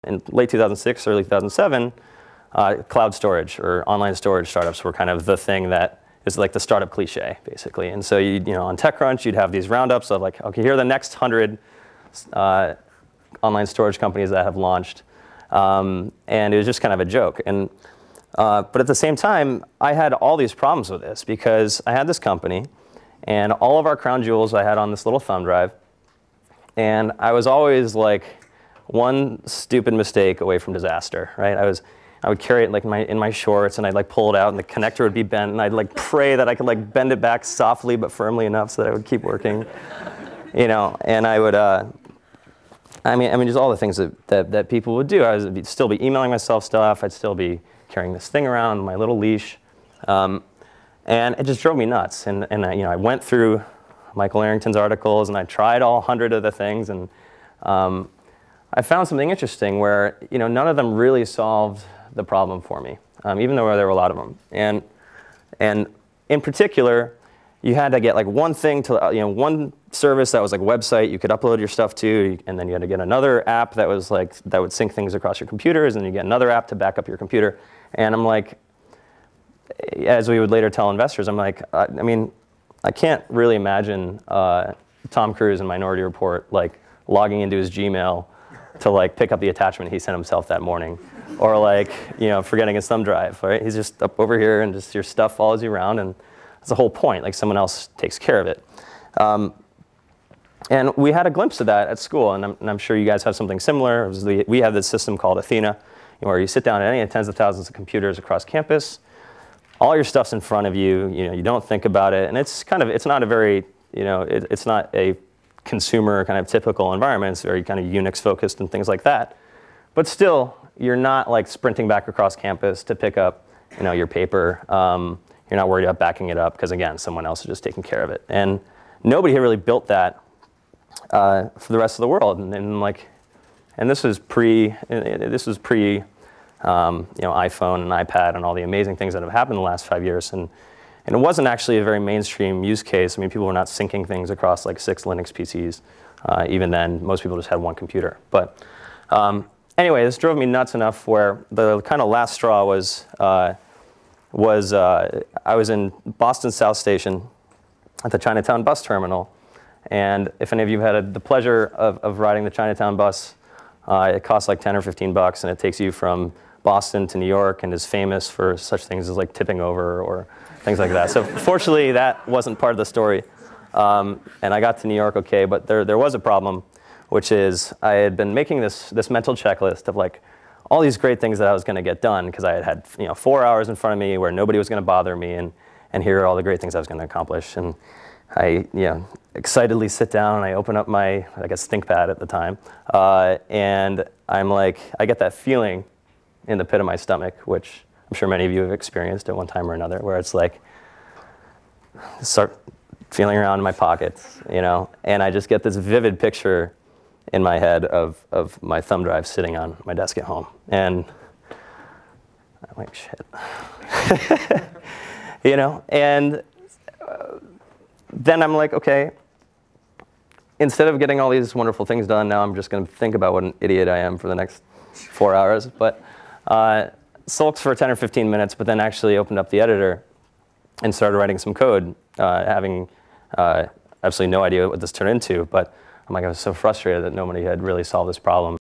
in late 2006, early 2007, cloud storage or online storage startups were kind of the thing that is like the startup cliche, basically. And so on TechCrunch, you'd have these roundups of like, okay, here are the next 100 online storage companies that have launched. And it was just kind of a joke. But at the same time, I had all these problems with this because I had this company, and all of our crown jewels I had on this little thumb drive. And I was always like one stupid mistake away from disaster, right? I would carry it like in my shorts, and I'd like pull it out, and the connector would be bent, and I'd like pray that I could like bend it back softly but firmly enough so that it would keep working, And I would, I mean, just all the things that people would do. I would still be emailing myself stuff. I'd still be carrying this thing around, my little leash, and it just drove me nuts. And I went through Michael Arrington's articles, and I tried all 100 of the things, and I found something interesting where none of them really solved the problem for me, even though there were a lot of them. And in particular, you had to get like one thing to one service that was like a website you could upload your stuff to, and then you had to get another app that was like that would sync things across your computers, and you get another app to back up your computer. And I'm like, as we would later tell investors, I'm like, I mean, I can't really imagine Tom Cruise in Minority Report like logging into his Gmail to like pick up the attachment he sent himself that morning, or like forgetting his thumb drive. Right? He's just up over here, and just your stuff follows you around, and that's the whole point. Like someone else takes care of it. And we had a glimpse of that at school, and I'm sure you guys have something similar. We have this system called Athena, where you sit down at any of tens of thousands of computers across campus. All your stuff's in front of you. You don't think about it, and it's not a very it's not a consumer kind of typical environment. It's very kind of Unix focused and things like that. But still, you're not like sprinting back across campus to pick up your paper. You're not worried about backing it up because again, someone else is just taking care of it. And nobody had really built that for the rest of the world. And this was pre iPhone and iPad and all the amazing things that have happened in the last 5 years. And it wasn't actually a very mainstream use case. I mean, people were not syncing things across like 6 Linux PCs. Even then, most people just had one computer. But anyway, this drove me nuts enough where the kind of last straw was I was in Boston South Station at the Chinatown bus terminal. And if any of you have had the pleasure of riding the Chinatown bus, it costs like 10 or 15 bucks, and it takes you from Boston to New York, and is famous for such things as like tipping over or things like that. So fortunately, that wasn't part of the story. And I got to New York okay, but there was a problem, which is I had been making this mental checklist of like all these great things that I was going to get done, because I had 4 hours in front of me where nobody was going to bother me, and here are all the great things I was going to accomplish. And I excitedly sit down, and I open up my, I guess, ThinkPad at the time, and I'm like, I get that feeling in the pit of my stomach, which I'm sure many of you have experienced at one time or another, where it's like, start feeling around in my pockets, and I just get this vivid picture in my head of my thumb drive sitting on my desk at home. And I'm like, shit. And then I'm like, okay, instead of getting all these wonderful things done, now I'm just going to think about what an idiot I am for the next 4 hours. But sulked for 10 or 15 minutes, but then actually opened up the editor and started writing some code, having absolutely no idea what this turned into. But I'm like, I was so frustrated that nobody had really solved this problem.